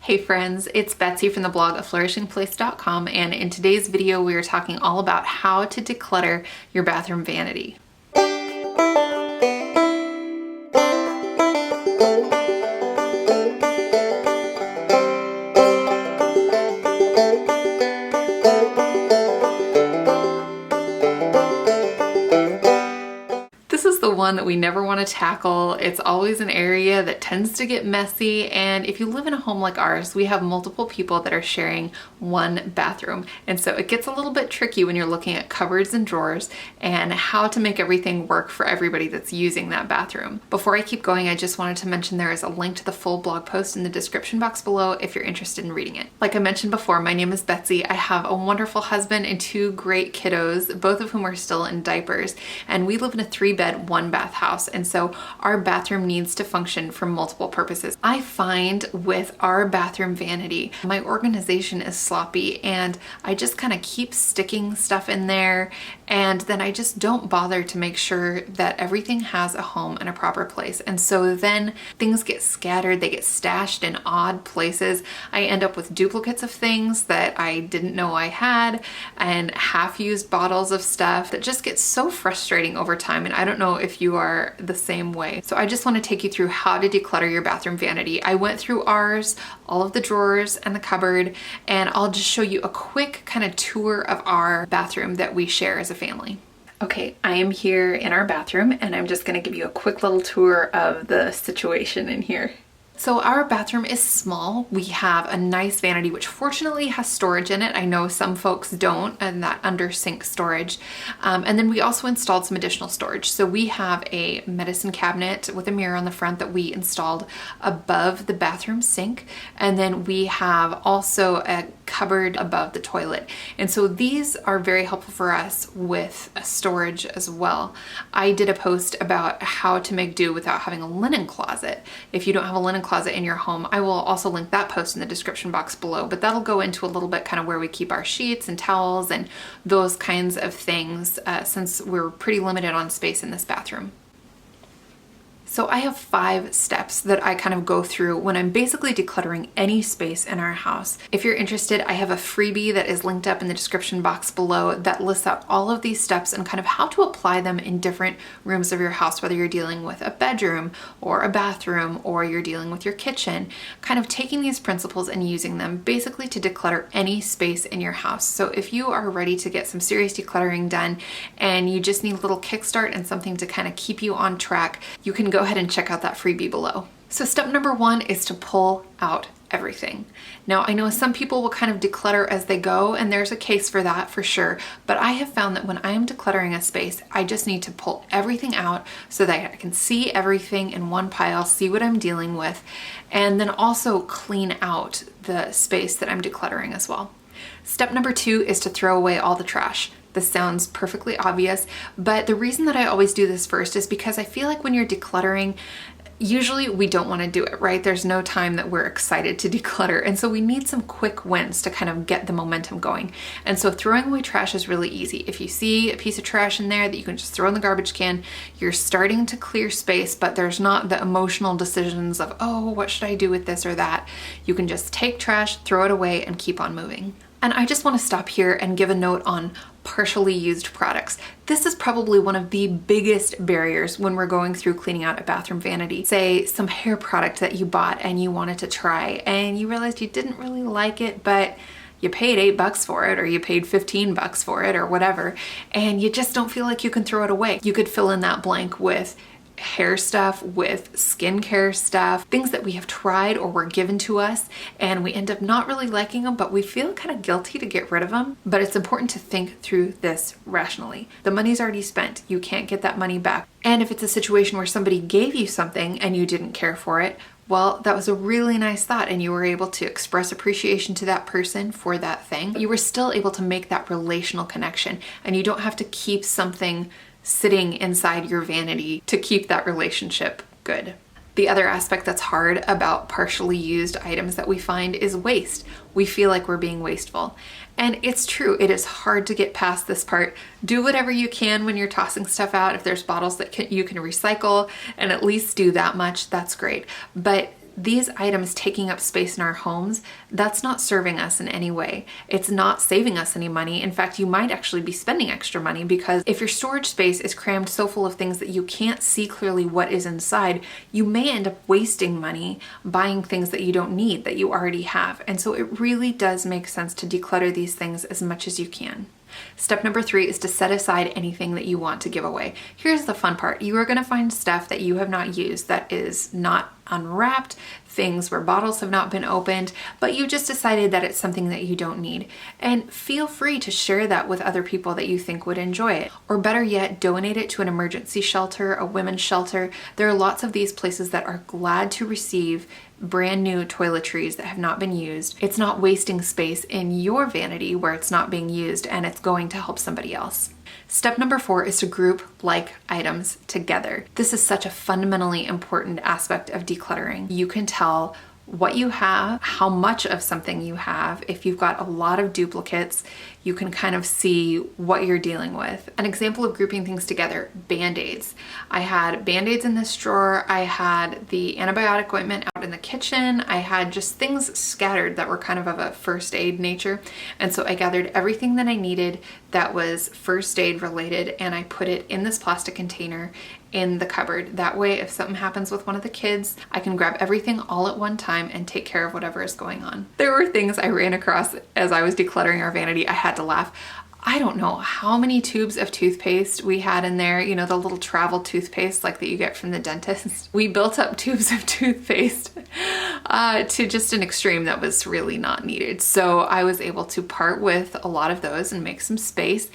Hey friends, it's Betsy from the blog of flourishingplace.com, and in today's video we are talking all about how to declutter your bathroom vanity. This is the one that we never want to tackle. It's always an area that tends to get messy, and if you live in a home like ours, we have multiple people that are sharing one bathroom, and so it gets a little bit tricky when you're looking at cupboards and drawers and how to make everything work for everybody that's using that bathroom. Before I keep going, I just wanted to mention there is a link to the full blog post in the description box below if you're interested in reading it. Like I mentioned before, my name is Betsy. I have a wonderful husband and two great kiddos, both of whom are still in diapers, and we live in a 3-bed, 1-bath house, and so our bathroom needs to function for multiple purposes. I find with our bathroom vanity, my organization is sloppy and I just kind of keep sticking stuff in there, and then I just don't bother to make sure that everything has a home and a proper place. And so then things get scattered, they get stashed in odd places. I end up with duplicates of things that I didn't know I had, and half-used bottles of stuff that just gets so frustrating over time, and I don't know if you are the same way. So I just want to take you through how to declutter your bathroom vanity. I went through ours, all of the drawers and the cupboard, and I'll just show you a quick kind of tour of our bathroom that we share as a family. Okay, I am here in our bathroom and I'm just going to give you a quick little tour of the situation in here. So our bathroom is small. We have a nice vanity, which fortunately has storage in it. I know some folks don't, and that under sink storage. And then we also installed some additional storage. So we have a medicine cabinet with a mirror on the front that we installed above the bathroom sink. And then we have also a cupboard above the toilet. And so these are very helpful for us with storage as well. I did a post about how to make do without having a linen closet. If you don't have a linen closet in your home, I will also link that post in the description box below, but that'll go into a little bit kind of where we keep our sheets and towels and those kinds of things, since we're pretty limited on space in this bathroom. So I have 5 steps that I kind of go through when I'm basically decluttering any space in our house. If you're interested, I have a freebie that is linked up in the description box below that lists out all of these steps and kind of how to apply them in different rooms of your house, whether you're dealing with a bedroom or a bathroom or you're dealing with your kitchen, kind of taking these principles and using them basically to declutter any space in your house. So if you are ready to get some serious decluttering done and you just need a little kickstart and something to kind of keep you on track, you can go ahead and check out that freebie below. So step number 1 is to pull out everything. Now I know some people will kind of declutter as they go, and there's a case for that for sure, but I have found that when I am decluttering a space, I just need to pull everything out so that I can see everything in one pile, see what I'm dealing with, and then also clean out the space that I'm decluttering as well. Step number 2 is to throw away all the trash. This sounds perfectly obvious, but the reason that I always do this first is because I feel like when you're decluttering, usually we don't want to do it, right? There's no time that we're excited to declutter, and so we need some quick wins to kind of get the momentum going. And so throwing away trash is really easy. If you see a piece of trash in there that you can just throw in the garbage can, you're starting to clear space, but there's not the emotional decisions of, oh, what should I do with this or that? You can just take trash, throw it away, and keep on moving. And I just want to stop here and give a note on partially used products. This is probably one of the biggest barriers when we're going through cleaning out a bathroom vanity. Say some hair product that you bought and you wanted to try and you realized you didn't really like it, but you paid $8 for it, or you paid $15 for it, or whatever, and you just don't feel like you can throw it away. You could fill in that blank with hair stuff, with skincare stuff, things that we have tried or were given to us and we end up not really liking them, but we feel kind of guilty to get rid of them. But it's important to think through this rationally. The money's already spent. You can't get that money back. And if it's a situation where somebody gave you something and you didn't care for it, well, that was a really nice thought and you were able to express appreciation to that person for that thing. You were still able to make that relational connection, and you don't have to keep something sitting inside your vanity to keep that relationship good. The other aspect that's hard about partially used items that we find is waste. We feel like we're being wasteful. And it's true, it is hard to get past this part. Do whatever you can when you're tossing stuff out. If there's bottles that you can recycle and at least do that much, that's great. But these items taking up space in our homes, that's not serving us in any way. It's not saving us any money. In fact, you might actually be spending extra money, because if your storage space is crammed so full of things that you can't see clearly what is inside, you may end up wasting money buying things that you don't need, that you already have. And so it really does make sense to declutter these things as much as you can. Step number 3 is to set aside anything that you want to give away. Here's the fun part. You are going to find stuff that you have not used, that is not unwrapped, things where bottles have not been opened, but you just decided that it's something that you don't need. And feel free to share that with other people that you think would enjoy it. Or better yet, donate it to an emergency shelter, a women's shelter. There are lots of these places that are glad to receive brand new toiletries that have not been used. It's not wasting space in your vanity where it's not being used, and it's going to help somebody else. Step number 4 is to group like items together. This is such a fundamentally important aspect of decluttering. You can tell what you have, how much of something you have. If you've got a lot of duplicates, you can kind of see what you're dealing with. An example of grouping things together, Band-Aids. I had Band-Aids in this drawer. I had the antibiotic ointment out in the kitchen. I had just things scattered that were kind of a first aid nature. And so I gathered everything that I needed that was first aid related, and I put it in this plastic container in the cupboard. That way, if something happens with one of the kids, I can grab everything all at one time and take care of whatever is going on. There were things I ran across as I was decluttering our vanity. I had to laugh. I don't know how many tubes of toothpaste we had in there, you know, the little travel toothpaste like that you get from the dentist. We built up tubes of toothpaste to just an extreme that was really not needed. So I was able to part with a lot of those and make some space.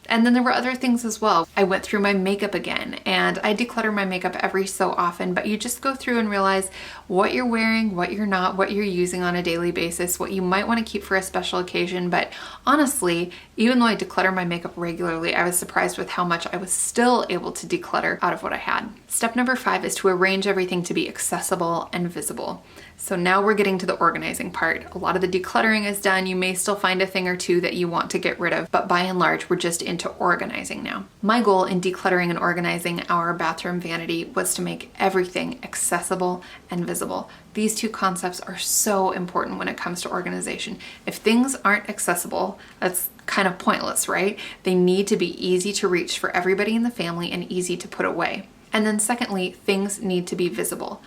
And then there were other things as well. I went through my makeup again, and I declutter my makeup every so often, but you just go through and realize what you're wearing, what you're not, what you're using on a daily basis, what you might want to keep for a special occasion. But honestly, even though I declutter my makeup regularly, I was surprised with how much I was still able to declutter out of what I had. Step number 5 is to arrange everything to be accessible and visible. So now we're getting to the organizing part. A lot of the decluttering is done. You may still find a thing or two that you want to get rid of, but by and large, we're just into organizing now. My goal in decluttering and organizing our bathroom vanity was to make everything accessible and visible. These two concepts are so important when it comes to organization. If things aren't accessible, that's kind of pointless, right? They need to be easy to reach for everybody in the family and easy to put away. And then secondly, things need to be visible.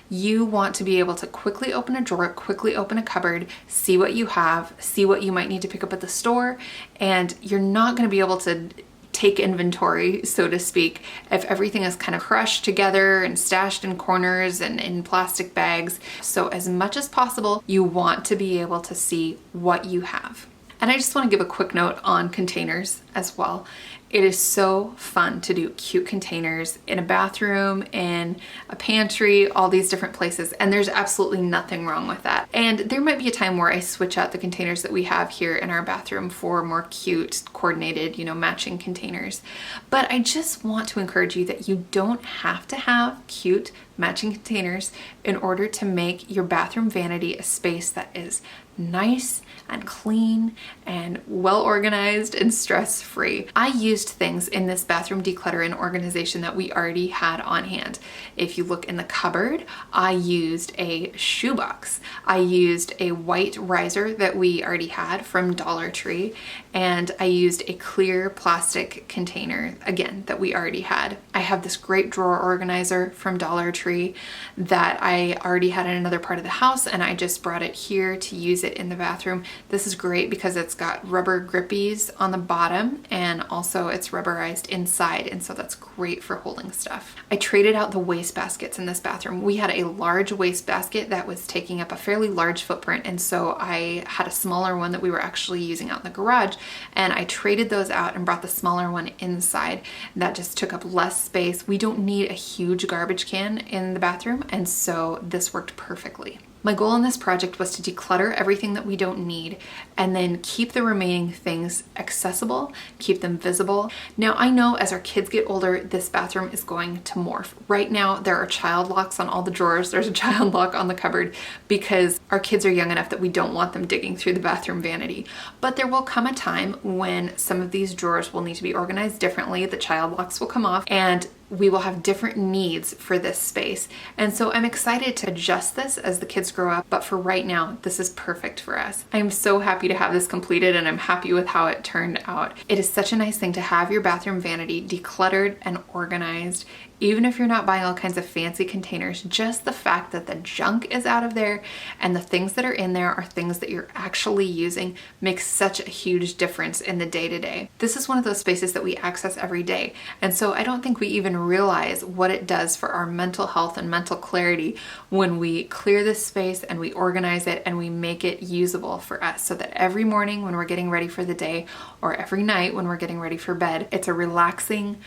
You want to be able to quickly open a drawer, quickly open a cupboard, see what you have, see what you might need to pick up at the store, and you're not going to be able to take inventory, so to speak, if everything is kind of crushed together and stashed in corners and in plastic bags. So as much as possible, you want to be able to see what you have. And I just want to give a quick note on containers as well. It is so fun to do cute containers in a bathroom, in a pantry, all these different places, and there's absolutely nothing wrong with that. And there might be a time where I switch out the containers that we have here in our bathroom for more cute, coordinated, matching containers. But I just want to encourage you that you don't have to have cute matching containers in order to make your bathroom vanity a space that is nice and clean and well organized and stress-free. I used things in this bathroom declutter and organization that we already had on hand. If you look in the cupboard, I used a shoebox. I used a white riser that we already had from Dollar Tree, and I used a clear plastic container, again, that we already had. I have this great drawer organizer from Dollar Tree that I already had in another part of the house, and I just brought it here to use it in the bathroom. This is great because it's got rubber grippies on the bottom, and also it's rubberized inside, and so that's great for holding stuff. I traded out the waste baskets in this bathroom. We had a large waste basket that was taking up a fairly large footprint, and so I had a smaller one that we were actually using out in the garage, and I traded those out and brought the smaller one inside. That just took up less space. We don't need a huge garbage can in the bathroom, and so this worked perfectly. My goal in this project was to declutter everything that we don't need and then keep the remaining things accessible, keep them visible. Now, I know as our kids get older, this bathroom is going to morph. Right now, there are child locks on all the drawers. There's a child lock on the cupboard because our kids are young enough that we don't want them digging through the bathroom vanity. But there will come a time when some of these drawers will need to be organized differently. The child locks will come off, and we will have different needs for this space. And so I'm excited to adjust this as the kids grow up, but for right now, this is perfect for us. I'm so happy to have this completed, and I'm happy with how it turned out. It is such a nice thing to have your bathroom vanity decluttered and organized. Even if you're not buying all kinds of fancy containers, just the fact that the junk is out of there and the things that are in there are things that you're actually using makes such a huge difference in the day-to-day. This is one of those spaces that we access every day. And so I don't think we even realize what it does for our mental health and mental clarity when we clear this space and we organize it and we make it usable for us, so that every morning when we're getting ready for the day or every night when we're getting ready for bed, it's a relaxing,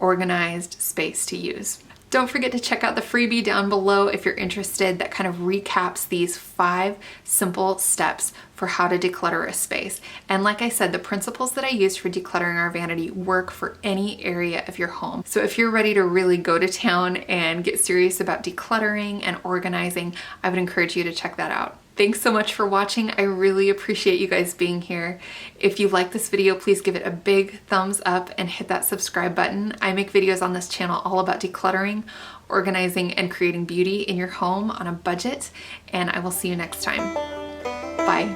organized space to use. Don't forget to check out the freebie down below if you're interested that kind of recaps these 5 simple steps for how to declutter a space. And like I said, the principles that I use for decluttering our vanity work for any area of your home. So if you're ready to really go to town and get serious about decluttering and organizing, I would encourage you to check that out. Thanks so much for watching. I really appreciate you guys being here. If you like this video, please give it a big thumbs up and hit that subscribe button. I make videos on this channel all about decluttering, organizing, and creating beauty in your home on a budget, and I will see you next time. Bye.